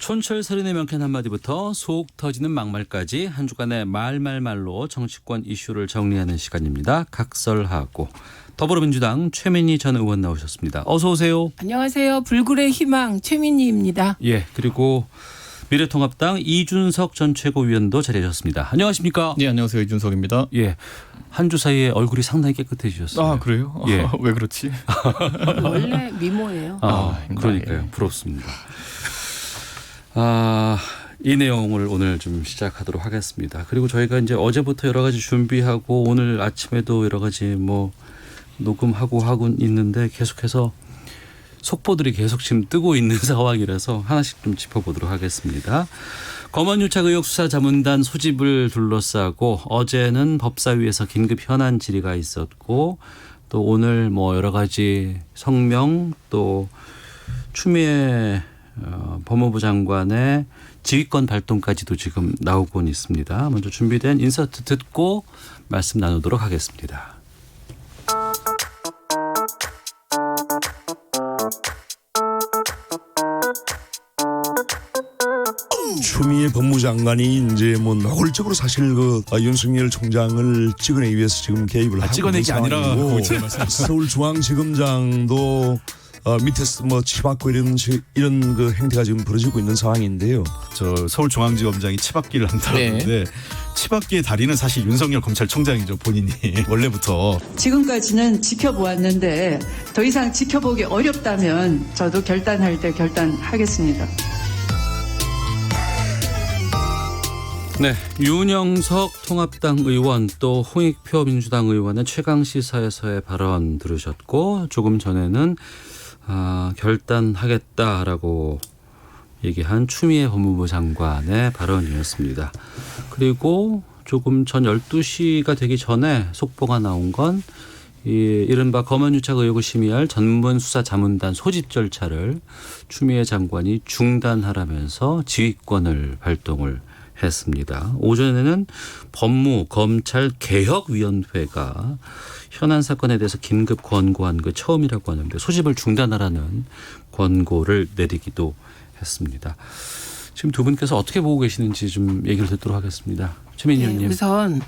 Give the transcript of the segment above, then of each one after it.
촌철살인의 명쾌한 한마디부터 속 터지는 막말까지 한 주간의 말말말로 정치권 이슈를 정리하는 시간입니다. 각설하고 더불어민주당 최민희 전 의원 나오셨습니다. 어서 오세요. 안녕하세요. 불굴의 희망 최민희입니다. 예, 그리고 미래통합당 이준석 전 최고위원도 자리하셨습니다. 안녕하십니까? 네, 안녕하세요. 이준석입니다. 예, 한 주 사이에 얼굴이 상당히 깨끗해지셨어요. 아, 그래요? 예. 왜 그렇지? 원래 미모예요. 그러니까요. 부럽습니다. 이 내용을 오늘 좀 시작하도록 하겠습니다. 그리고 저희가 이제 어제부터 여러 가지 준비하고 오늘 아침에도 여러 가지 뭐 녹음하고 있는데 계속해서 속보들이 계속 지금 뜨고 있는 상황이라서 하나씩 좀 짚어보도록 하겠습니다. 검언유착 의혹 수사자문단 소집을 둘러싸고 어제는 법사위에서 긴급 현안 질의가 있었고 또 오늘 뭐 여러 가지 성명 또 추미애 법무부 장관의 지휘권 발동까지도 지금 나오곤 있습니다. 먼저 준비된 인서트 듣고 말씀 나누도록 하겠습니다. 추미애 법무장관이 이제 뭐 노골적으로 사실 윤석열 총장을 찍어내기 위해서 지금 개입을 하고 찍어내기 아니라 서울중앙지검장도 밑에서 뭐 치받고 이런 그 행태가 지금 벌어지고 있는 상황인데요. 저 서울중앙지검장이 치받기를 한다는데 치받기의 달인은 사실 윤석열 검찰총장이죠. 본인이 원래부터. 지금까지는 지켜보았는데 더 이상 지켜보기 어렵다면 저도 결단할 때 결단하겠습니다. 네, 윤영석 통합당 의원 또 홍익표 민주당 의원의 최강시사에서의 발언 들으셨고 조금 전에는 결단하겠다라고 얘기한 추미애 법무부 장관의 발언이었습니다. 그리고 조금 전 12시가 되기 전에 속보가 나온 건 이른바 검언유착 의혹을 심의할 전문수사자문단 소집 절차를 추미애 장관이 중단하라면서 지휘권을 발동을 했습니다. 오전에는 법무검찰개혁위원회가 현안 사건에 대해서 긴급 권고한 그 처음이라고 하는데 소집을 중단하라는 권고를 내리기도 했습니다. 지금 두 분께서 어떻게 보고 계시는지 좀 얘기를 듣도록 하겠습니다. 최민희 의원님. 우선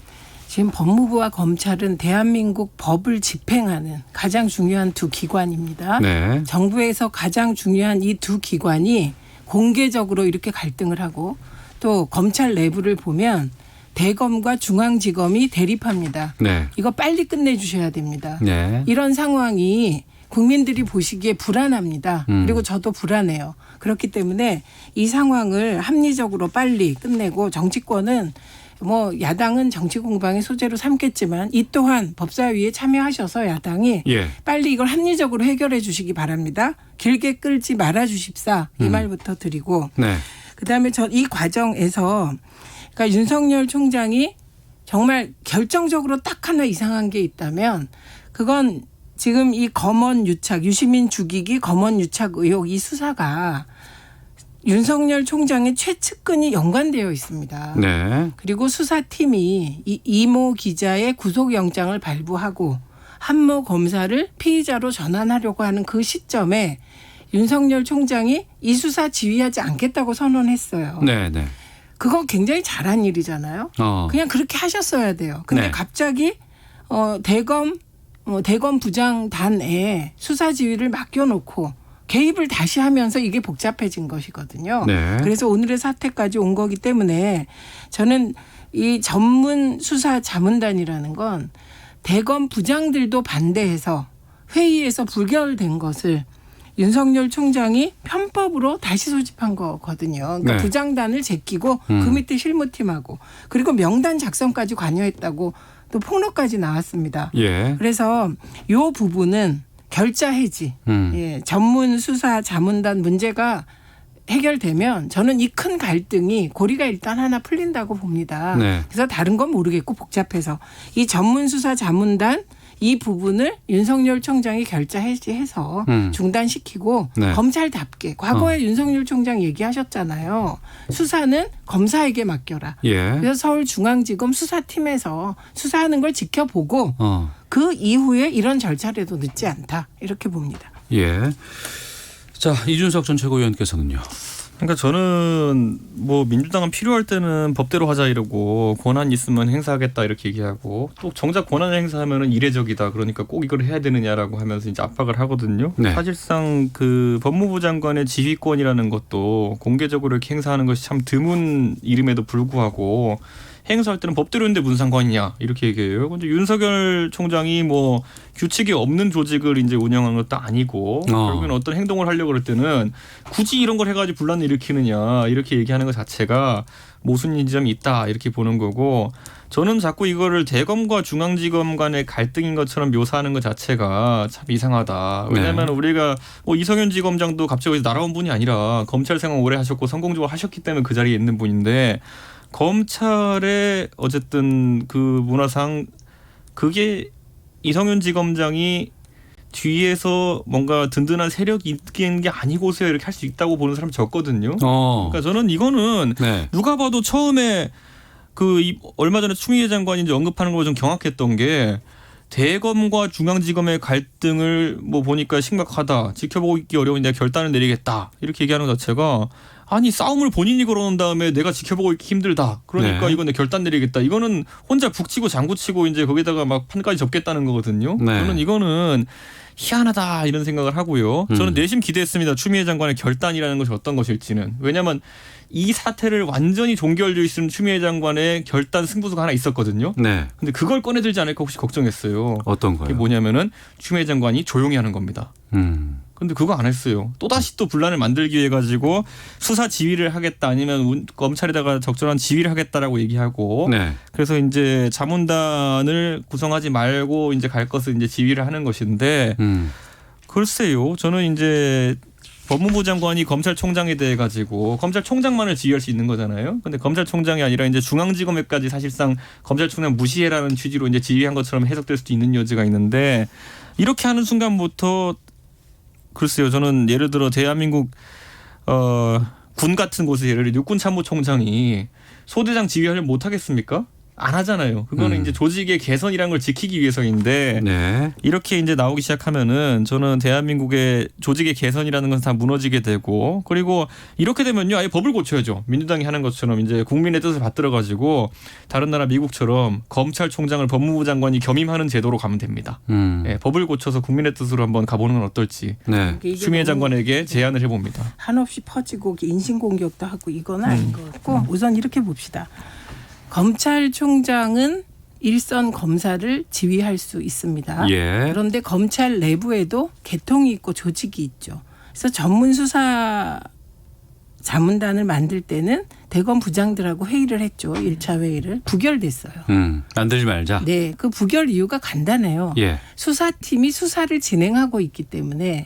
지금 법무부와 검찰은 대한민국 법을 집행하는 가장 중요한 두 기관입니다. 네. 정부에서 가장 중요한 이 두 기관이 공개적으로 이렇게 갈등을 하고 또 검찰 내부를 보면 대검과 중앙지검이 대립합니다. 네. 이거 빨리 끝내주셔야 됩니다. 네. 이런 상황이 국민들이 보시기에 불안합니다. 그리고 저도 불안해요. 그렇기 때문에 이 상황을 합리적으로 빨리 끝내고 정치권은 뭐 야당은 정치 공방의 소재로 삼겠지만 이 또한 법사위에 참여하셔서 야당이 빨리 이걸 합리적으로 해결해 주시기 바랍니다. 길게 끌지 말아 주십사 이 말부터 드리고 그다음에 저 이 과정에서 그러니까 윤석열 총장이 정말 결정적으로 딱 하나 이상한 게 있다면 그건 지금 이 검언유착 유시민 죽이기 검언유착 의혹 이 수사가 윤석열 총장의 최측근이 연관되어 있습니다. 네. 그리고 수사팀이 이 이모 기자의 구속영장을 발부하고 한모 검사를 피의자로 전환하려고 하는 그 시점에 윤석열 총장이 이 수사 지휘하지 않겠다고 선언했어요. 네. 네. 그건 굉장히 잘한 일이잖아요. 그냥 그렇게 하셨어야 돼요. 근데 갑자기 대검 부장단에 수사 지휘를 맡겨놓고 개입을 다시 하면서 이게 복잡해진 것이거든요. 네. 그래서 오늘의 사태까지 온 거기 때문에 저는 이 전문 수사 자문단이라는 건 대검 부장들도 반대해서 회의에서 불결된 것을 윤석열 총장이 편법으로 다시 소집한 거거든요. 그러니까 부장단을 제끼고 그 밑에 실무팀하고 그리고 명단 작성까지 관여했다고 또 폭로까지 나왔습니다. 그래서 이 부분은 결자 해지, 전문 수사 자문단 문제가 해결되면 저는 이 큰 갈등이 고리가 일단 하나 풀린다고 봅니다. 그래서 다른 건 모르겠고 복잡해서 이 전문 수사 자문단 이 부분을 윤석열 총장이 결자 해지해서 중단시키고 검찰답게 과거에 윤석열 총장 얘기하셨잖아요. 수사는 검사에게 맡겨라. 그래서 서울중앙지검 수사팀에서 수사하는 걸 지켜보고 그 이후에 이런 절차라도 늦지 않다. 이렇게 봅니다. 자, 이준석 전 최고위원께서는요. 그러니까 저는 뭐 민주당은 필요할 때는 법대로 하자 이러고 권한 있으면 행사하겠다 이렇게 얘기하고 또 정작 권한을 행사하면은 이례적이다 그러니까 꼭 이걸 해야 되느냐라고 하면서 이제 압박을 하거든요. 네. 사실상 그 법무부 장관의 지휘권이라는 것도 공개적으로 이렇게 행사하는 것이 참 드문 이름에도 불구하고 행사할 때는 법대로 했는데 무슨 상관이냐 이렇게 얘기해요. 근데 윤석열 총장이 뭐 규칙이 없는 조직을 이제 운영하는 것도 아니고 결국엔 어떤 행동을 하려고 그럴 때는 굳이 이런 걸 해가지고 분란을 일으키느냐 이렇게 얘기하는 것 자체가 모순 지점이 있다 이렇게 보는 거고 저는 자꾸 이거를 대검과 중앙지검 간의 갈등인 것처럼 묘사하는 것 자체가 참 이상하다. 왜냐하면 우리가 뭐 이성윤 지검장도 갑자기 날아온 분이 아니라 검찰 생활 오래 하셨고 성공적으로 하셨기 때문에 그 자리에 있는 분인데 검찰의 어쨌든 그 문화상 그게 이성윤 지검장이 뒤에서 뭔가 든든한 세력이 있는 게 아니고서 이렇게 할 수 있다고 보는 사람이 적거든요. 그러니까 저는 이거는 네. 누가 봐도 처음에 얼마 전에 추미애 장관이 이제 언급하는 거 좀 경악했던 게 대검과 중앙지검의 갈등을 뭐 보니까 심각하다. 지켜보고 있기 어려우니 내가 결단을 내리겠다. 이렇게 얘기하는 것 자체가 아니 싸움을 본인이 걸어놓은 다음에 내가 지켜보고 있기 힘들다. 그러니까 네. 이건 내 결단 내리겠다. 이거는 혼자 북치고 장구치고 이제 거기다가 막 판까지 접겠다는 거거든요. 네. 저는 이거는 희한하다 이런 생각을 하고요. 저는 내심 기대했습니다. 추미애 장관의 결단이라는 것이 어떤 것일지는. 왜냐하면 이 사태를 완전히 종결되어 있는 추미애 장관의 결단 승부수가 하나 있었거든요. 네. 근데 그걸 꺼내들지 않을까 혹시 걱정했어요. 어떤 그게 거요? 뭐냐면은 추미애 장관이 조용히 하는 겁니다. 근데 그거 안 했어요. 또다시 또 분란을 만들기 위해 가지고 수사 지휘를 하겠다 아니면 검찰에다가 적절한 지휘를 하겠다라고 얘기하고 네. 그래서 이제 자문단을 구성하지 말고 이제 갈 것을 이제 지휘를 하는 것인데 글쎄요. 저는 이제 법무부 장관이 검찰총장에 대해 가지고 검찰총장만을 지휘할 수 있는 거잖아요. 근데 검찰총장이 아니라 이제 중앙지검에까지 사실상 검찰총장 무시해라는 취지로 이제 지휘한 것처럼 해석될 수도 있는 여지가 있는데 이렇게 하는 순간부터 글쎄요. 저는 예를 들어 대한민국 군 같은 곳에 예를 들어 육군참모총장이 소대장 지휘를 못 하겠습니까? 안 하잖아요. 그거는 이제 조직의 개선이라는 걸 지키기 위해서인데 네. 이렇게 이제 나오기 시작하면은 저는 대한민국의 조직의 개선이라는 건 다 무너지게 되고 그리고 이렇게 되면요 아예 법을 고쳐야죠. 민주당이 하는 것처럼 이제 국민의 뜻을 받들어 가지고 다른 나라 미국처럼 검찰총장을 법무부 장관이 겸임하는 제도로 가면 됩니다. 예, 법을 고쳐서 국민의 뜻으로 한번 가보는 건 어떨지 네. 추미애 장관에게 제안을 해봅니다. 한없이 퍼지고 인신공격도 하고 이건 아닌 것 같고 우선 이렇게 봅시다. 검찰총장은 일선 검사를 지휘할 수 있습니다. 예. 그런데 검찰 내부에도 계통이 있고 조직이 있죠. 그래서 전문 수사 자문단을 만들 때는 대검 부장들하고 회의를 했죠. 1차 회의를. 부결됐어요. 만들지 말자. 네, 그 부결 이유가 간단해요. 예. 수사팀이 수사를 진행하고 있기 때문에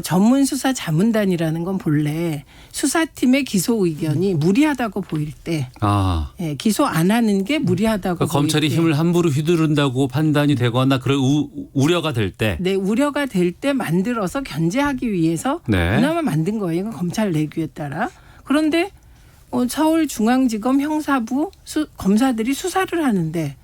전문 수사 자문단이라는 건 본래 수사팀의 기소 의견이 무리하다고 보일 때 예, 기소 안 하는 게 무리하다고 그러니까 보일 검찰이 때 힘을 함부로 휘두른다고 판단이 되거나 그런 우려가 될 때. 네, 우려가 될 때 만들어서 견제하기 위해서 네. 그나마 만든 거예요. 이건 검찰 내규에 따라. 그런데 서울중앙지검 형사부 검사들이 수사를 하는데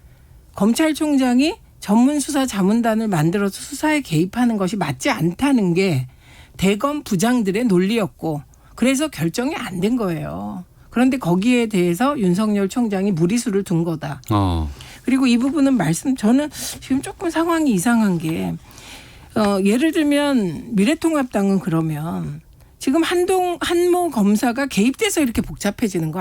검찰총장이 전문수사 자문단을 만들어서 수사에 개입하는 것이 맞지 않다는 게 대검 부장들의 논리였고 그래서 결정이 안 된 거예요. 그런데 거기에 대해서 윤석열 총장이 무리수를 둔 거다. 그리고 이 부분은 저는 지금 조금 상황이 이상한 게 예를 들면 미래통합당은 그러면 지금 한모 검사가 개입돼서 이렇게 복잡해지는 거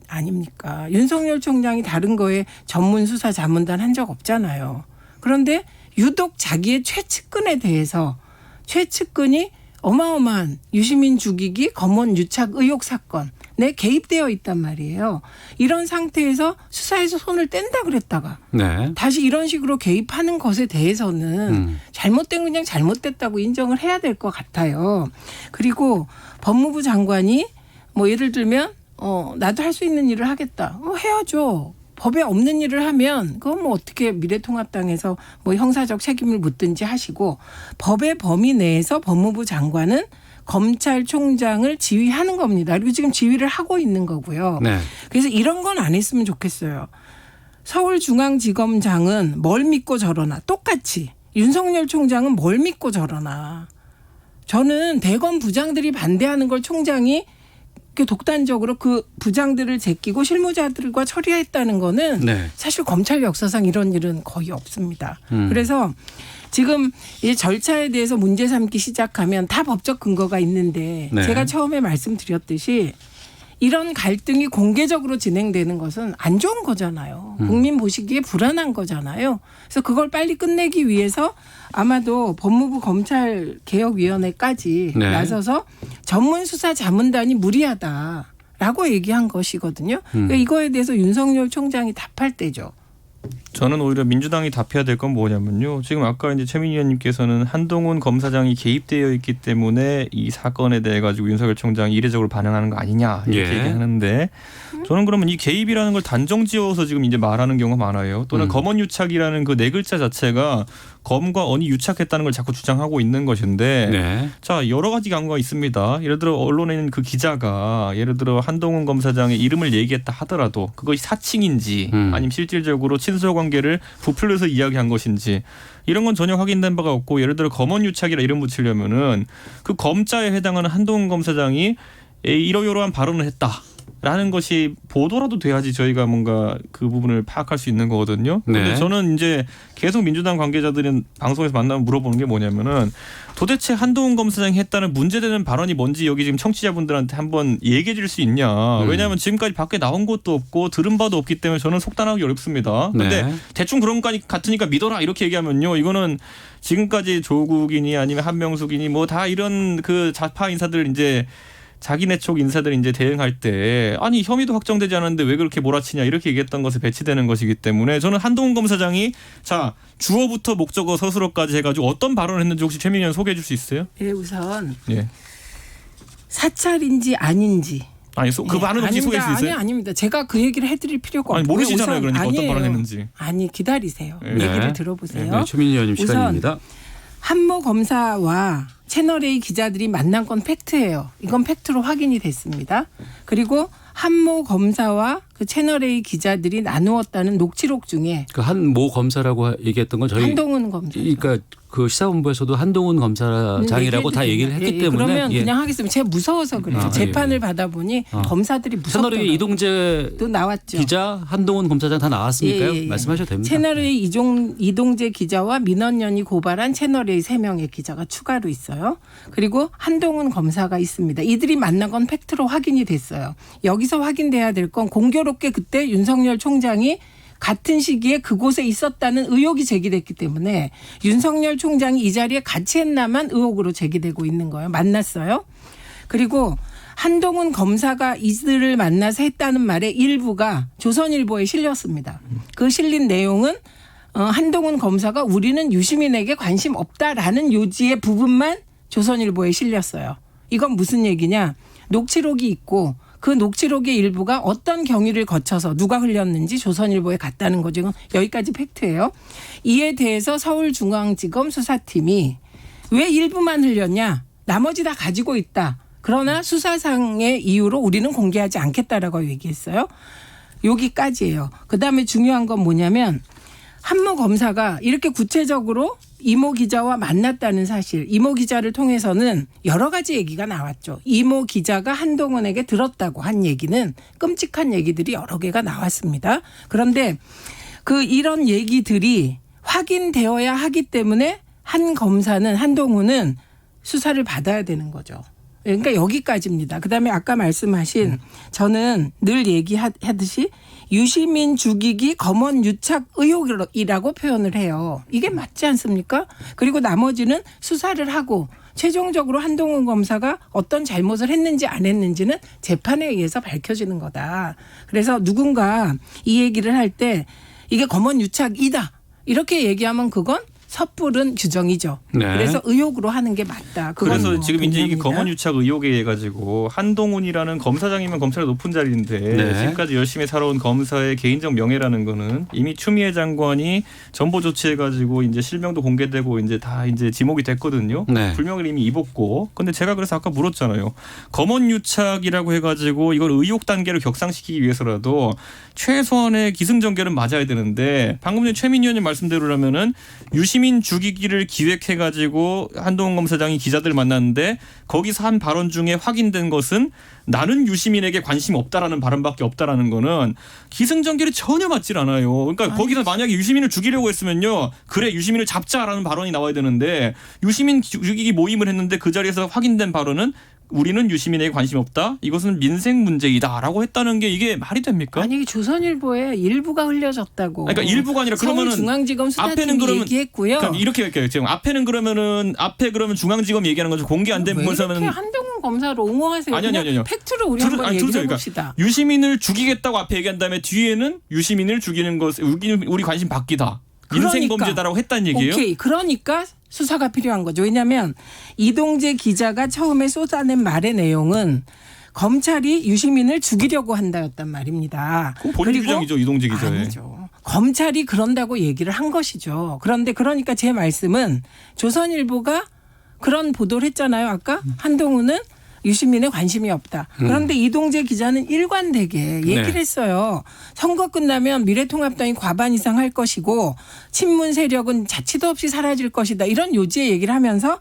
아닙니까? 윤석열 총장이 다른 거에 전문 수사 자문단 한 적 없잖아요. 그런데 유독 자기의 최측근에 대해서 최측근이 어마어마한 유시민 죽이기 검언 유착 의혹 사건에 개입되어 있단 말이에요. 이런 상태에서 수사에서 손을 뗀다 그랬다가 네. 다시 이런 식으로 개입하는 것에 대해서는 잘못된 그냥 잘못됐다고 인정을 해야 될 것 같아요. 그리고 법무부 장관이 뭐 예를 들면 나도 할 수 있는 일을 하겠다. 해야죠. 법에 없는 일을 하면 그건 뭐 어떻게 미래통합당에서 뭐 형사적 책임을 묻든지 하시고 법의 범위 내에서 법무부 장관은 검찰총장을 지휘하는 겁니다. 그리고 지금 지휘를 하고 있는 거고요. 네. 그래서 이런 건 안 했으면 좋겠어요. 서울중앙지검장은 뭘 믿고 저러나 똑같이 윤석열 총장은 뭘 믿고 저러나 저는 대검 부장들이 반대하는 걸 총장이 그렇게 독단적으로 그 부장들을 제끼고 실무자들과 처리했다는 거는 네. 사실 검찰 역사상 이런 일은 거의 없습니다. 그래서 지금 이 절차에 대해서 문제 삼기 시작하면 다 법적 근거가 있는데 네. 제가 처음에 말씀드렸듯이 이런 갈등이 공개적으로 진행되는 것은 안 좋은 거잖아요. 국민 보시기에 불안한 거잖아요. 그래서 그걸 빨리 끝내기 위해서 아마도 법무부 검찰개혁위원회까지 네. 나서서 전문수사자문단이 무리하다라고 얘기한 것이거든요. 그러니까 이거에 대해서 윤석열 총장이 답할 때죠. 저는 오히려 민주당이 답해야 될 건 뭐냐면요. 지금 아까 이제 최민희 의원님께서는 한동훈 검사장이 개입되어 있기 때문에 이 사건에 대해 가지고 윤석열 총장이 이례적으로 반응하는 거 아니냐 이렇게 예. 얘기하는데 저는 그러면 이 개입이라는 걸 단정지어서 지금 이제 말하는 경우가 많아요. 또는 검언유착이라는 그 네 글자 자체가 검과 언이 유착했다는 걸 자꾸 주장하고 있는 것인데 네. 자 여러 가지 경우가 있습니다. 예를 들어 언론에 있는 그 기자가 예를 들어 한동훈 검사장의 이름을 얘기했다 하더라도 그것이 사칭인지 아니면 실질적으로 친서 관계를 부풀려서 이야기한 것인지 이런 건 전혀 확인된 바가 없고 예를 들어 검언유착이라 이름 붙이려면은 그 검자에 해당하는 한동훈 검사장이 이러이러한 발언을 했다. 라는 것이 보도라도 돼야지 저희가 뭔가 그 부분을 파악할 수 있는 거거든요. 그런데 네. 저는 이제 계속 민주당 관계자들은 방송에서 만나면 물어보는 게 뭐냐면은 도대체 한동훈 검사장이 했다는 문제되는 발언이 뭔지 여기 지금 청취자분들한테 한번 얘기해 줄 수 있냐. 왜냐하면 지금까지 밖에 나온 것도 없고 들은 바도 없기 때문에 저는 속단하기 어렵습니다. 그런데 네. 대충 그런 거 같으니까 믿어라 이렇게 얘기하면요. 이거는 지금까지 조국이니 아니면 한명숙이니 뭐 다 이런 그 좌파 인사들 이제 자기네 쪽 인사들이 이제 대응할 때 아니 혐의도 확정되지 않았는데 왜 그렇게 몰아치냐 이렇게 얘기했던 것에 배치되는 것이기 때문에 저는 한동훈 검사장이 자 주어부터 목적어 서술어까지 해가지고 어떤 발언을 했는지 혹시 최민희 의원 소개해 줄 수 있어요? 예, 우선 예. 사찰인지 아닌지. 아니 그 발언 없이 소개해 줄 수 있어요? 아닙니다. 제가 그 얘기를 해드릴 필요가 없고요. 아니 모르시잖아요. 우선 그러니까 어떤 아니에요. 발언 했는지. 아니 기다리세요. 네. 얘기를 들어보세요. 네, 최민희 의원님 우선 시간입니다. 한모 검사와 채널A 기자들이 만난 건 팩트예요. 이건 팩트로 확인이 됐습니다. 그리고 한모 검사와 그 채널A 기자들이 나누었다는 녹취록 중에 그 한 모 검사라고 얘기했던 건 저희 한동훈 검사. 그러니까 그 시사본부에서도 한동훈 검사장이라고 다 얘기를 했기 때문에 그러면 예. 그냥 하겠습니다. 제가 무서워서 그래요. 아, 재판을 예. 받아보니 검사들이 무섭더라고요. 채널A 이동재 또 나왔죠. 기자, 한동훈 검사장 다 나왔으니까요. 예, 예. 말씀하셔도 됩니다. 채널A 이동재 기자와 민원연이 고발한 채널A 3명의 기자가 추가로 있어요. 그리고 한동훈 검사가 있습니다. 이들이 만난 건 팩트로 확인이 됐어요. 여기서 확인돼야 될 건 공교롭게 그때 윤석열 총장이 같은 시기에 그곳에 있었다는 의혹이 제기됐기 때문에 윤석열 총장이 이 자리에 같이 했나만 의혹으로 제기되고 있는 거예요. 만났어요. 그리고 한동훈 검사가 이들을 만나서 했다는 말의 일부가 조선일보에 실렸습니다. 그 실린 내용은 한동훈 검사가 우리는 유시민에게 관심 없다라는 요지의 부분만 조선일보에 실렸어요. 이건 무슨 얘기냐. 녹취록이 있고 그 녹취록의 일부가 어떤 경위를 거쳐서 누가 흘렸는지 조선일보에 갔다는 거죠. 이건 여기까지 팩트예요. 이에 대해서 서울중앙지검 수사팀이 왜 일부만 흘렸냐. 나머지 다 가지고 있다. 그러나 수사상의 이유로 우리는 공개하지 않겠다라고 얘기했어요. 여기까지예요. 그다음에 중요한 건 뭐냐면 한모 검사가 이렇게 구체적으로 이모 기자와 만났다는 사실, 이모 기자를 통해서는 여러 가지 얘기가 나왔죠. 이모 기자가 한동훈에게 들었다고 한 얘기는 끔찍한 얘기들이 여러 개가 나왔습니다. 그런데 이런 얘기들이 확인되어야 하기 때문에 한동훈은 수사를 받아야 되는 거죠. 그러니까 여기까지입니다. 그다음에 아까 말씀하신 저는 늘 얘기하듯이 유시민 죽이기 검언 유착 의혹이라고 표현을 해요. 이게 맞지 않습니까? 그리고 나머지는 수사를 하고 최종적으로 한동훈 검사가 어떤 잘못을 했는지 안 했는지는 재판에 의해서 밝혀지는 거다. 그래서 누군가 이 얘기를 할 때 이게 검언 유착이다. 이렇게 얘기하면 그건 섣부른 규정이죠. 네. 그래서 의혹으로 하는 게 맞다. 그래서 뭐 지금 이제 이게 동의합니다. 검언유착 의혹에 의해 가지고 한동훈이라는 검사장이면 검찰의 높은 자리인데 네. 지금까지 열심히 살아온 검사의 개인적 명예라는 거는 이미 추미애 장관이 전보 조치해 가지고 이제 실명도 공개되고 이제 다 이제 지목이 됐거든요. 네. 불명을 이미 입었고. 근데 제가 그래서 아까 물었잖아요. 검언유착이라고 해 가지고 이걸 의혹 단계로 격상시키기 위해서라도 최소한의 기승전결은 맞아야 되는데 방금 전에 최민희 의원님 말씀대로라면은 유시 유시민 죽이기를 기획해가지고 한동훈 검사장이 기자들 만났는데 거기서 한 발언 중에 확인된 것은 나는 유시민에게 관심 없다라는 발언밖에 없다라는 거는 기승전결이 전혀 맞질 않아요. 그러니까 거기서 만약에 유시민을 죽이려고 했으면요. 그래 유시민을 잡자라는 발언이 나와야 되는데 유시민 죽이기 모임을 했는데 그 자리에서 확인된 발언은 우리는 유시민에게 관심 없다. 이것은 민생 문제이다라고 했다는 게 이게 말이 됩니까? 아니 조선일보에 일부가 흘려졌다고. 그러니까 일부가 아니라 그러면은 서울중앙지검 앞에는 수사팀이 그러면 얘기했고요. 그러니까 이렇게 할게요. 지금 앞에는 그러면은 앞에 그러면 중앙지검 얘기하는 거죠. 공개 안 된 왜 이렇게 부분에서는 한동훈 검사를 옹호하세요? 아니요. 그냥 팩트를 우리 한번 얘기해 들으세요. 봅시다. 그러니까 유시민을 죽이겠다고 앞에 얘기한 다음에 뒤에는 유시민을 죽이는 것 우리 관심 바뀌다. 민생 그러니까. 범죄다라고 했다는 얘기예요. 오케이. 그러니까 수사가 필요한 거죠. 왜냐하면 이동재 기자가 처음에 쏟아낸 말의 내용은 검찰이 유시민을 죽이려고 한다였단 말입니다. 그건 본인 주장이죠. 이동재 기자의. 아니죠. 검찰이 그런다고 얘기를 한 것이죠. 그런데 그러니까 제 말씀은 조선일보가 그런 보도를 했잖아요. 아까 한동훈은 유시민에 관심이 없다. 그런데 이동재 기자는 일관되게 얘기를 네. 했어요. 선거 끝나면 미래통합당이 과반 이상 할 것이고 친문 세력은 자치도 없이 사라질 것이다. 이런 요지의 얘기를 하면서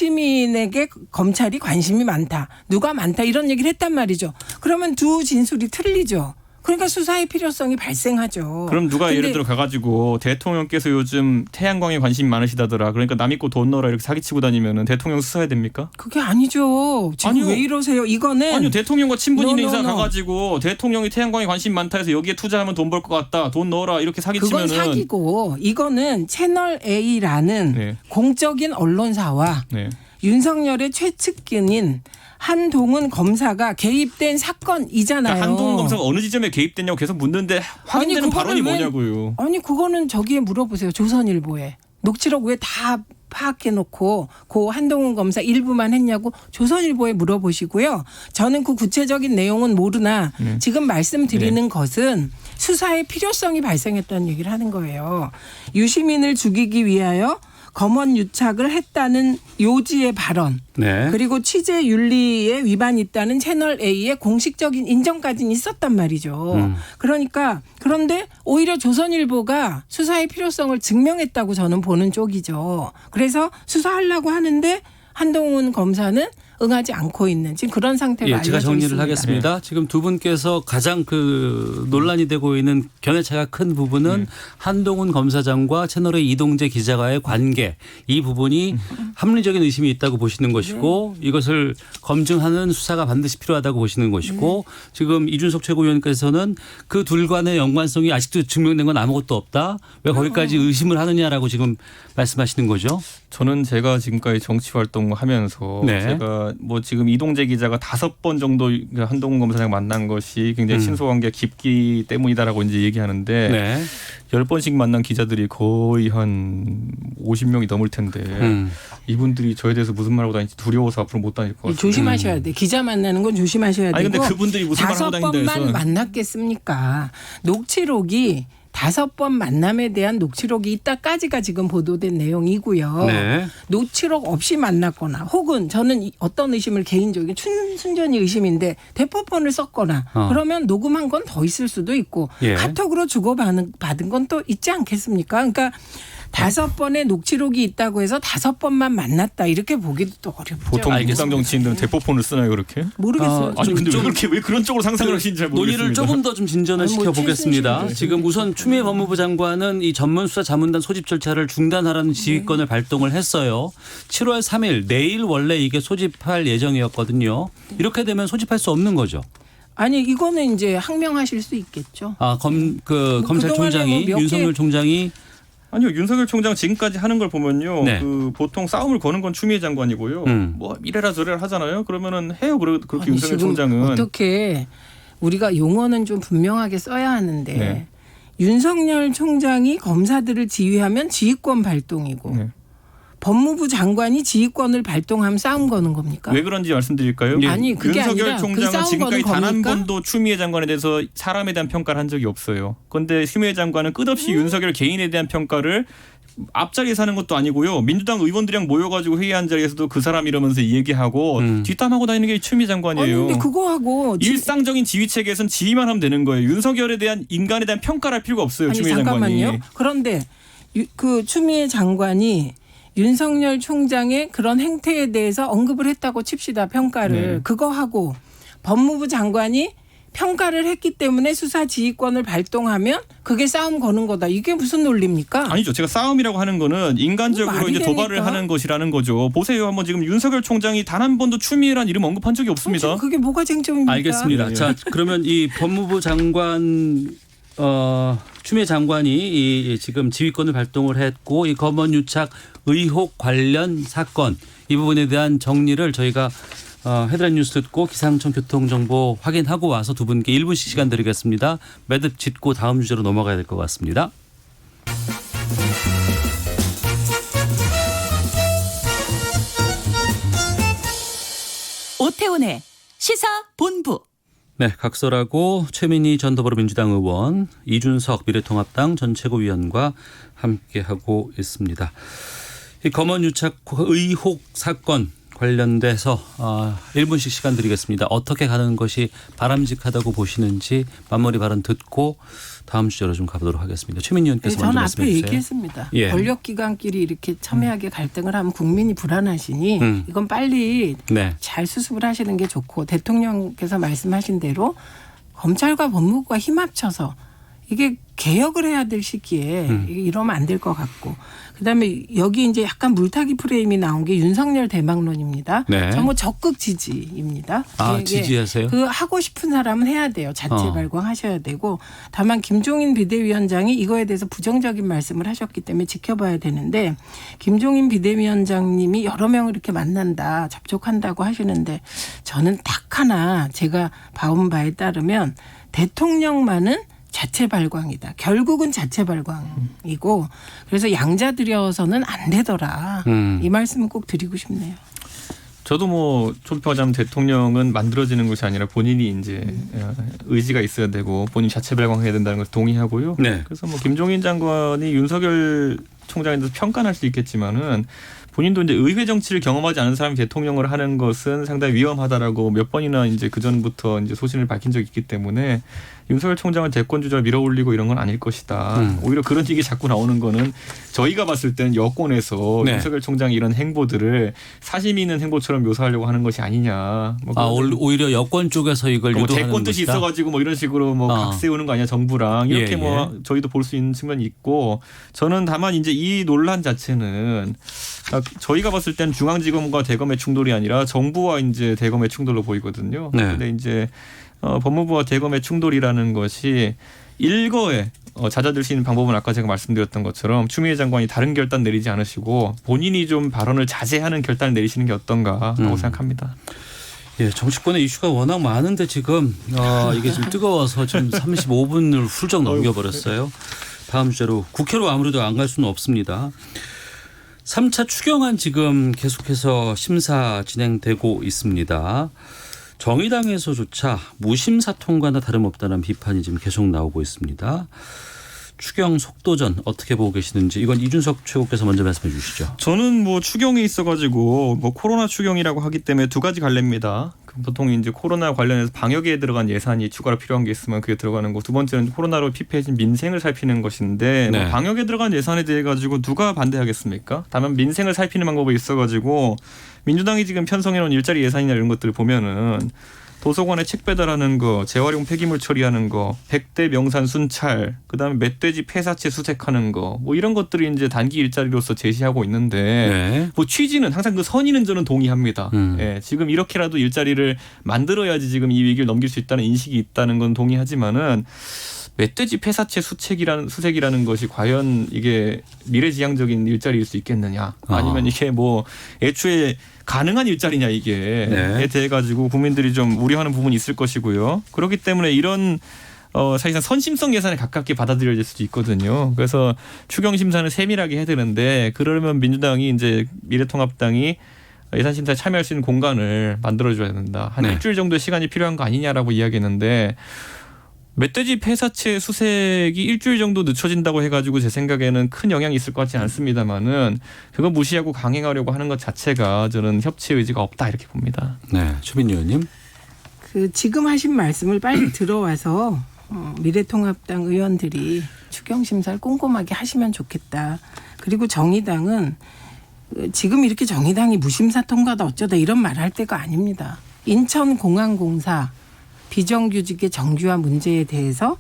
유시민에게 검찰이 관심이 많다. 누가 많다. 이런 얘기를 했단 말이죠. 그러면 두 진술이 틀리죠. 그러니까 수사의 필요성이 발생하죠. 그럼 누가 예를 근데 들어 가가지고 대통령께서 요즘 태양광에 관심이 많으시다더라. 그러니까 남 믿고 돈 넣어라 이렇게 사기치고 다니면은 대통령 수사해야 됩니까? 그게 아니죠. 지금 아니요. 왜 이러세요? 이거는 아니요. 대통령과 친분 있는 No, no, 인사 no. 가가지고 대통령이 태양광에 관심 많다 해서 여기에 투자하면 돈 벌 것 같다. 돈 넣어라 이렇게 사기치면은 그건 사기고 이거는 채널 A라는 네. 공적인 언론사와 네. 윤석열의 최측근인 한동훈 검사가 개입된 사건이잖아요. 그러니까 한동훈 검사가 어느 지점에 개입됐냐고 계속 묻는데 확인되는 그거를 발언이 왜- 뭐냐고요. 아니 그거는 저기에 물어보세요. 조선일보에. 녹취록 왜 다 파악해놓고 그 한동훈 검사 일부만 했냐고 조선일보에 물어보시고요. 저는 그 구체적인 내용은 모르나 지금 말씀드리는 것은 수사의 필요성이 발생했다는 얘기를 하는 거예요. 유시민을 죽이기 위하여 검언 유착을 했다는 요지의 발언. 네. 그리고 취재 윤리에 위반이 있다는 채널 A의 공식적인 인정까지는 있었단 말이죠. 그러니까 그런데 오히려 조선일보가 수사의 필요성을 증명했다고 저는 보는 쪽이죠. 그래서 수사하려고 하는데 한동훈 검사는 응하지 않고 있는 지금 그런 상태가 예, 제가 알려져 정리를 있습니다. 하겠습니다. 지금 두 분께서 가장 그 논란이 되고 있는 견해차가 큰 부분은 한동훈 검사장과 채널의 이동재 기자와의 관계 이 부분이 합리적인 의심이 있다고 보시는 것이고 이것을 검증하는 수사가 반드시 필요하다고 보시는 것이고 지금 이준석 최고위원께서는 그 둘 간의 연관성이 아직도 증명된 건 아무것도 없다. 왜 거기까지 의심을 하느냐라고 지금 말씀하시는 거죠. 저는 제가 지금까지 정치 활동하면서 네. 제가 뭐 지금 이동재 기자가 5번 정도 한동훈 검사장 만난 것이 굉장히 친소관계가 깊기 때문이다라고 이제 얘기하는데 네. 10번씩 만난 기자들이 거의 한 50명이 넘을 텐데 이분들이 저에 대해서 무슨 말하고 다니는지 두려워서 앞으로 못 다닐 것 같아요. 조심하셔야 돼. 기자 만나는 건 조심하셔야 아니 되고. 근데 그분들이 무슨 말하고 5번만 다닌다 해서 만났겠습니까? 녹취록이 5번 만남에 대한 녹취록이 있다까지가 지금 보도된 내용이고요. 네. 녹취록 없이 만났거나 혹은 저는 어떤 의심을 개인적인 순전히 의심인데 대포폰을 썼거나 그러면 녹음한 건 더 있을 수도 있고 예. 카톡으로 주고받은 건 또 있지 않겠습니까? 그러니까 5번의 녹취록이 있다고 해서 5번만 만났다 이렇게 보기도 또 어렵죠. 보통 알겠습니다. 일상 정치인들은 대포폰을 쓰나요 그렇게? 모르겠어요. 아니 근데 좀- 왜 그렇게 왜 그런 쪽으로 상상을 하시는지 잘 모르겠습니다. 논의를 조금 더 좀 진전을 아니, 뭐 시켜보겠습니다. 최순실 지금 우선 추미애 법무부 장관은 이 전문수사 자문단 소집 절차를 중단하라는 지휘권을 발동을 했어요. 7월 3일 내일 원래 이게 소집할 예정이었거든요. 이렇게 되면 소집할 수 없는 거죠. 아니 이거는 이제 항명하실 수 있겠죠. 검찰총장이 뭐 몇 개- 윤석열 총장이 아니요 윤석열 총장 지금까지 하는 걸 보면요 네. 그 보통 싸움을 거는 건 추미애 장관이고요 뭐 이래라 저래라 하잖아요 그러면은 해요 그렇게 아니, 윤석열 지금 총장은 어떻게 우리가 용어는 좀 분명하게 써야 하는데 네. 윤석열 총장이 검사들을 지휘하면 지휘권 발동이고 네. 법무부 장관이 지휘권을 발동하면 싸움 거는 겁니까? 왜 그런지 말씀드릴까요? 아니, 그게 윤석열 아니라 그 총장은 싸움 지금까지 거는 단 한 겁니까? 번도 추미애 장관에 대해서 사람에 대한 평가를 한 적이 없어요. 그런데 추미애 장관은 끝없이 윤석열 개인에 대한 평가를 앞자리에서 하는 것도 아니고요. 민주당 의원들이랑 모여가지고 회의한 자리에서도 그 사람 이러면서 얘기하고 뒷담하고 다니는 게 추미애 아니 장관이에요. 근데 그거하고 일상적인 지휘 체계에서는 지휘만 하면 되는 거예요. 윤석열에 대한 인간에 대한 평가를 할 필요가 없어요. 아니 추미애 잠깐만요. 장관이. 그런데 그 추미애 장관이 윤석열 총장의 그런 행태에 대해서 언급을 했다고 칩시다. 평가를. 네. 그거 하고 법무부 장관이 평가를 했기 때문에 수사 지휘권을 발동하면 그게 싸움 거는 거다. 이게 무슨 논리입니까? 아니죠. 제가 싸움이라고 하는 거는 인간적으로 말이 이제 도발을 됩니까? 하는 것이라는 거죠. 보세요. 한번 지금 윤석열 총장이 단 한 번도 추미애란 이름 언급한 적이 없습니다. 지금 그게 뭐가 쟁점입니까? 알겠습니다. 예. 자, 그러면 이 법무부 장관 추미애 장관이 이 지금 지휘권을 발동을 했고 이 검언 유착 의혹 관련 사건 이 부분에 대한 정리를 저희가 헤드라인 뉴스 듣고 기상청 교통정보 확인하고 와서 두 분께 1분씩 시간 드리겠습니다. 매듭 짓고 다음 주제로 넘어가야 될 것 같습니다. 오태훈의 시사본부. 네, 각설하고 최민희 전 더불어민주당 의원, 이준석 미래통합당 전 최고위원과 함께하고 있습니다. 이 검언 유착 의혹 사건 관련돼서 1분씩 시간 드리겠습니다. 어떻게 가는 것이 바람직하다고 보시는지 맞머리 발언 듣고 다음 주제로 좀 가보도록 하겠습니다. 최민희 의원께서 저는 먼저 앞에 말씀해 주세요. 얘기했습니다. 예. 권력기관끼리 이렇게 첨예하게 갈등을 하면 국민이 불안하시니 이건 빨리 네. 잘 수습을 하시는 게 좋고 대통령께서 말씀하신 대로 검찰과 법무부가 힘 합쳐서 이게 개혁을 해야 될 시기에 이러면 안 될 것 같고 그다음에 여기 이제 약간 물타기 프레임이 나온 게 윤석열 대망론입니다. 네. 저 뭐 적극 지지입니다. 아, 예, 지지하세요? 그 하고 싶은 사람은 해야 돼요. 자체 발광하셔야 되고 다만 김종인 비대위원장이 이거에 대해서 부정적인 말씀을 하셨기 때문에 지켜봐야 되는데 김종인 비대위원장님이 여러 명을 이렇게 만난다 접촉한다고 하시는데 저는 딱 하나 제가 봐온 바에 따르면 대통령만은 자체 발광이다. 결국은 자체 발광이고 그래서 양자 들여서는 안 되더라. 이 말씀은 꼭 드리고 싶네요. 저도 뭐 좁혀자면 대통령은 만들어지는 것이 아니라 본인이 이제 의지가 있어야 되고 본인 자체 발광해야 된다는 것을 동의하고요. 네. 그래서 뭐 김종인 장관이 윤석열 총장에 대해서 평가할 수 있겠지만은 본인도 이제 의회 정치를 경험하지 않은 사람이 대통령을 하는 것은 상당히 위험하다라고 몇 번이나 이제 그 전부터 이제 소신을 밝힌 적이 있기 때문에 윤석열 총장을 대권 주자로 밀어올리고 이런 건 아닐 것이다. 오히려 그런 얘기 자꾸 나오는 거는 저희가 봤을 때는 여권에서 네. 윤석열 총장이 이런 행보들을 사심 있는 행보처럼 묘사하려고 하는 것이 아니냐. 뭐 오히려 여권 쪽에서 이걸 뭐 유도하는 대권 뜻이 것이다? 있어가지고 뭐 이런 식으로 뭐 각 세우는 거 아니야 정부랑 이렇게 예, 뭐 저희도 볼 수 있는 측면이 있고 저는 다만 이제 이 논란 자체는 저희가 봤을 때는 중앙지검과 대검의 충돌이 아니라 정부와 이제 대검의 충돌로 보이거든요. 네. 근데 이제 법무부와 대검의 충돌이라는 것이 일거에 잦아들 수 있는 방법은 아까 제가 말씀드렸던 것처럼 추미애 장관이 다른 결단 내리지 않으시고 본인이 좀 발언을 자제하는 결단을 내리시는 게 어떤가라고 생각합니다. 예, 정치권의 이슈가 워낙 많은데 지금 이게 좀 뜨거워서 지금 35분을 훌쩍 넘겨버렸어요. 다음 주제로 국회로 아무래도 안 갈 수는 없습니다. 3차 추경안 지금 계속해서 심사 진행되고 있습니다. 정의당에서조차 무심사 통과나 다름없다는 비판이 지금 계속 나오고 있습니다. 추경 속도전 어떻게 보고 계시는지 이건 이준석 최고께서 먼저 말씀해 주시죠. 저는 뭐 추경이 있어가지고 뭐 코로나 추경이라고 하기 때문에 두 가지 갈래입니다. 보통 이제 코로나 관련해서 방역에 들어간 예산이 추가로 필요한 게 있으면 그게 들어가는 거. 두 번째는 코로나로 피폐해진 민생을 살피는 것인데 네. 뭐 방역에 들어간 예산에 대해 가지고 누가 반대하겠습니까? 다만 민생을 살피는 방법이 있어가지고 민주당이 지금 편성해놓은 일자리 예산이나 이런 것들을 보면은 도서관에 책 배달하는 거, 재활용 폐기물 처리하는 거, 100대 명산 순찰, 그다음에 멧돼지 폐사체 수색하는 거, 뭐 이런 것들이 이제 단기 일자리로서 제시하고 있는데 네. 뭐 취지는 항상 그 선의는 저는 동의합니다. 예, 지금 이렇게라도 일자리를 만들어야지 지금 이 위기를 넘길 수 있다는 인식이 있다는 건 동의하지만은 멧돼지 폐사체 수색이라는 것이 과연 이게 미래지향적인 일자리일 수 있겠느냐? 아니면 이게 뭐 애초에 가능한 일자리냐 이게에 네. 대해 가지고 국민들이 좀 우려하는 부분이 있을 것이고요. 그렇기 때문에 이런 사실상 선심성 예산에 가깝게 받아들여질 수도 있거든요. 그래서 추경 심사는 세밀하게 해야 되는데 그러려면 민주당이 이제 미래통합당이 예산 심사에 참여할 수 있는 공간을 만들어줘야 된다. 한 네. 일주일 정도의 시간이 필요한 거 아니냐라고 이야기했는데. 멧돼지 폐사체 수색이 일주일 정도 늦춰진다고 해가지고 제 생각에는 큰 영향이 있을 것 같지 않습니다만은 그거 무시하고 강행하려고 하는 것 자체가 저는 협치 의지가 없다 이렇게 봅니다. 네, 최민희 의원님. 그 지금 하신 말씀을 빨리 들어와서 미래통합당 의원들이 추경 심사를 꼼꼼하게 하시면 좋겠다. 그리고 정의당은 지금 이렇게 정의당이 무심사 통과다 어쩌다 이런 말 할 때가 아닙니다. 인천공항공사 비정규직의 정규화 문제에 대해서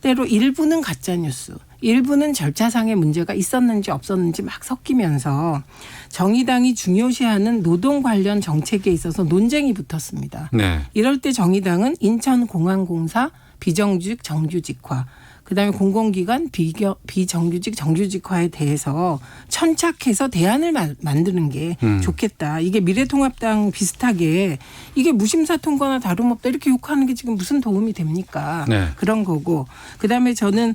때로 일부는 가짜뉴스, 일부는 절차상의 문제가 있었는지 없었는지 막 섞이면서 정의당이 중요시하는 노동 관련 정책에 있어서 논쟁이 붙었습니다. 네. 이럴 때 정의당은 인천공항공사 비정규직 정규직화, 그다음에 공공기관 비정규직 정규직화에 대해서 천착해서 대안을 만드는 게 좋겠다. 이게 미래통합당 비슷하게 이게 무심사 통과나 다름없다 이렇게 욕하는 게 지금 무슨 도움이 됩니까? 네. 그런 거고. 그다음에 저는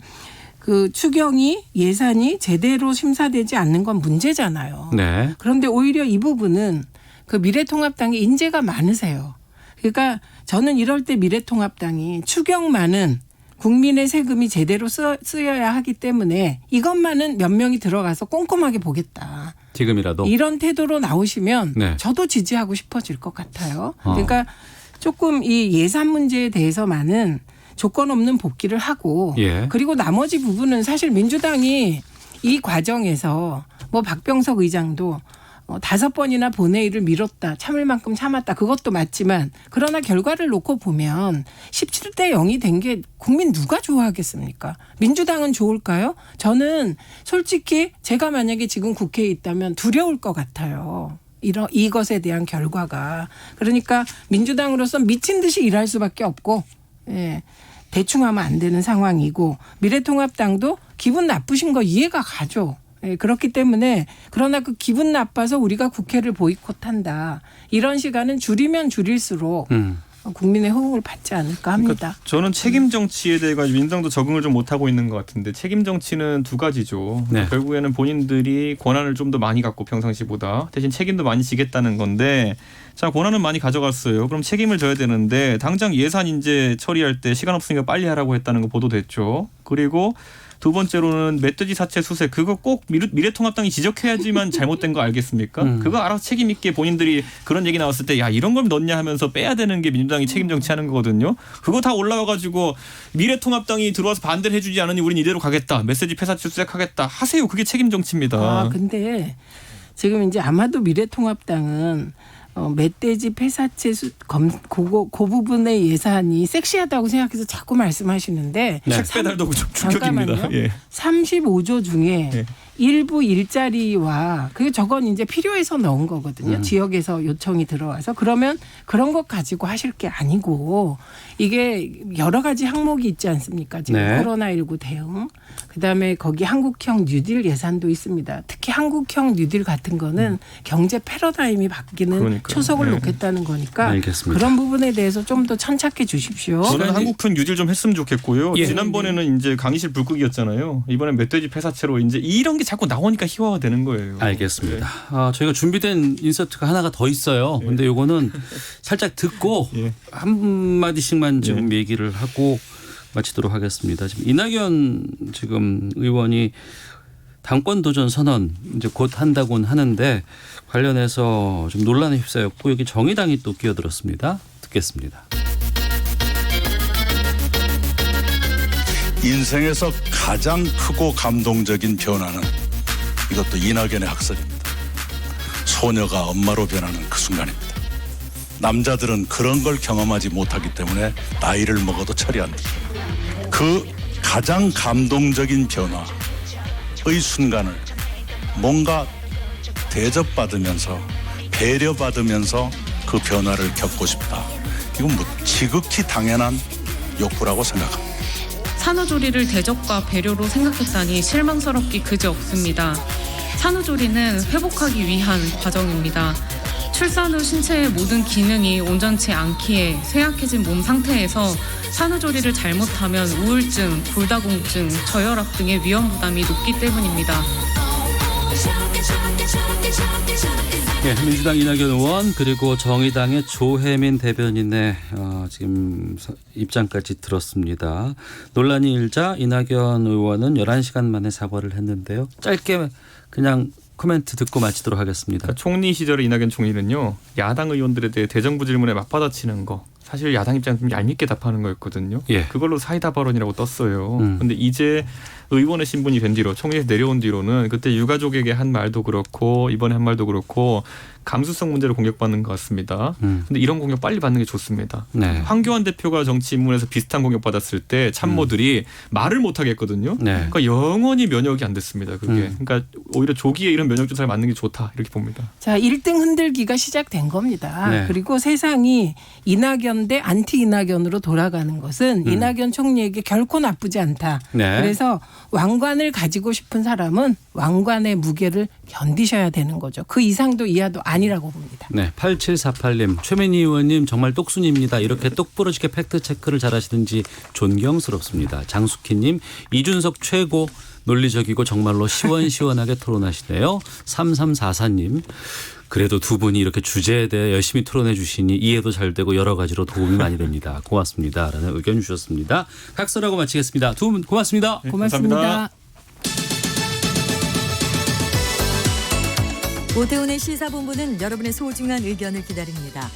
그 추경이 예산이 제대로 심사되지 않는 건 문제잖아요. 네. 그런데 오히려 이 부분은 그 미래통합당이 인재가 많으세요. 그러니까 저는 이럴 때 미래통합당이 추경만은 국민의 세금이 제대로 쓰여야 하기 때문에 이것만은 몇 명이 들어가서 꼼꼼하게 보겠다. 지금이라도. 이런 태도로 나오시면 네. 저도 지지하고 싶어질 것 같아요. 그러니까 조금 이 예산 문제에 대해서만은 조건 없는 복귀를 하고 예. 그리고 나머지 부분은 사실 민주당이 이 과정에서 뭐 박병석 의장도 5번이나 본회의를 미뤘다. 참을 만큼 참았다. 그것도 맞지만 그러나 결과를 놓고 보면 17대 0이 된 게 국민 누가 좋아하겠습니까? 민주당은 좋을까요? 저는 솔직히 제가 만약에 지금 국회에 있다면 두려울 것 같아요. 이것에 대한 결과가. 그러니까 민주당으로서 미친 듯이 일할 수밖에 없고 예, 대충 하면 안 되는 상황이고 미래통합당도 기분 나쁘신 거 이해가 가죠. 예, 그렇기 때문에 그러나 그 기분 나빠서 우리가 국회를 보이콧한다. 이런 시간은 줄이면 줄일수록 국민의 호응을 받지 않을까 합니다. 그러니까 저는 책임 정치에 대해 가지고 민주당도 적응을 좀 못하고 있는 것 같은데 책임 정치는 두 가지죠. 네. 결국에는 본인들이 권한을 좀 더 많이 갖고 평상시보다 대신 책임도 많이 지겠다는 건데 자 권한은 많이 가져갔어요. 그럼 책임을 져야 되는데 당장 예산 인재 처리할 때 시간 없으니까 빨리 하라고 했다는 거 보도됐죠. 그리고 두 번째로는 멧돼지 사체 수색 그거 꼭 미래통합당이 지적해야지만 잘못된 거 알겠습니까? 그거 알아서 책임 있게 본인들이 그런 얘기 나왔을 때 야 이런 걸 넣냐 하면서 빼야 되는 게 민주당이 책임 정치하는 거거든요. 그거 다 올라와가지고 미래통합당이 들어와서 반대를 해주지 않으니 우린 이대로 가겠다. 메시지 폐사체 수색하겠다. 하세요. 그게 책임 정치입니다. 아 근데 지금 이제 아마도 미래통합당은 멧돼지 폐사체 그 부분의 예산이 섹시하다고 생각해서 자꾸 말씀하시는데 네. 책 배달도 좀 충격입니다. 잠깐만요. 예. 35조 중에 예. 일부 일자리와 그게 저건 이제 필요해서 넣은 거거든요. 지역에서 요청이 들어와서 그러면 그런 것 가지고 하실 게 아니고 이게 여러 가지 항목이 있지 않습니까? 지금 네. 코로나19 대응 그다음에 거기 한국형 뉴딜 예산도 있습니다. 특히 한국형 뉴딜 같은 거는 경제 패러다임이 바뀌는 그러니까요. 초석을 네. 놓겠다는 거니까 알겠습니다. 그런 부분에 대해서 좀 더 천착해 주십시오. 저는 한국형 뉴딜 좀 했으면 좋겠고요. 예. 지난번에는 이제 강의실 불국이었잖아요. 이번엔 멧돼지 폐사체로 이제 이런 게 자꾸 나오니까 희화화 되는 거예요. 알겠습니다. 저희가 준비된 인서트가 하나가 더 있어요. 근데 요거는 살짝 듣고 예. 한 마디씩만 좀 얘기를 하고 마치도록 하겠습니다. 지금 이낙연 지금 의원이 당권 도전 선언 이제 곧 한다고는 하는데 관련해서 좀 논란에 휩싸였고 여기 정의당이 또 끼어들었습니다. 듣겠습니다. 인생에서 가장 크고 감동적인 변화는 이것도 이낙연의 학설입니다. 소녀가 엄마로 변하는 그 순간입니다. 남자들은 그런 걸 경험하지 못하기 때문에 나이를 먹어도 처리합니다. 그 가장 감동적인 변화의 순간을 뭔가 대접받으면서 배려받으면서 그 변화를 겪고 싶다. 이건 뭐 지극히 당연한 욕구라고 생각합니다. 산후조리를 대접과 배려로 생각했다니 실망스럽기 그지없습니다. 산후조리는 회복하기 위한 과정입니다. 출산 후 신체의 모든 기능이 온전치 않기에 쇠약해진 몸 상태에서 산후조리를 잘못하면 우울증, 골다공증, 저혈압 등의 위험 부담이 높기 때문입니다. 네, 민주당 이낙연 의원 그리고 정의당의 조혜민 대변인의 지금 입장까지 들었습니다. 논란이 일자 이낙연 의원은 11시간 만에 사과를 했는데요. 짧게 그냥 코멘트 듣고 마치도록 하겠습니다. 그러니까 총리 시절에 이낙연 총리는요. 야당 의원들에 대해 대정부 질문에 맞받아치는 거 사실 야당 입장은 좀 얄밉게 답하는 거였거든요. 예. 그걸로 사이다 발언이라고 떴어요. 음. 근데 이제 의원의 신분이 된 뒤로 총리에서 내려온 뒤로는 그때 유가족에게 한 말도 그렇고 이번에 한 말도 그렇고 감수성 문제로 공격받는 것 같습니다. 근데 이런 공격 빨리 받는 게 좋습니다. 네. 황교안 대표가 정치 입문에서 비슷한 공격 받았을 때 참모들이 말을 못 하겠거든요. 네. 그러니까 영원히 면역이 안 됐습니다. 그게. 그러니까 오히려 조기에 이런 면역 주사를 맞는 게 좋다 이렇게 봅니다. 자, 1등 흔들기가 시작된 겁니다. 네. 그리고 세상이 이낙연 대 안티 이낙연으로 돌아가는 것은 이낙연 총리에게 결코 나쁘지 않다. 네. 그래서 왕관을 가지고 싶은 사람은 왕관의 무게를 견디셔야 되는 거죠. 그 이상도 이하도 아니라고 봅니다. 네, 8748님 최민희 의원님 정말 똑순입니다. 이렇게 똑부러지게 팩트체크를 잘하시든지 존경스럽습니다. 장숙희님 이준석 최고 논리적이고 정말로 시원시원하게 토론하시네요. 3344님 그래도 두 분이 이렇게 주제에 대해 열심히 토론해 주시니 이해도 잘 되고 여러 가지로 도움이 많이 됩니다. 고맙습니다. 라는 의견 주셨습니다. 각설하고 마치겠습니다. 두 분 고맙습니다. 고맙습니다. 감사합니다. 오태훈의 시사본부는 여러분의 소중한 의견을 기다립니다.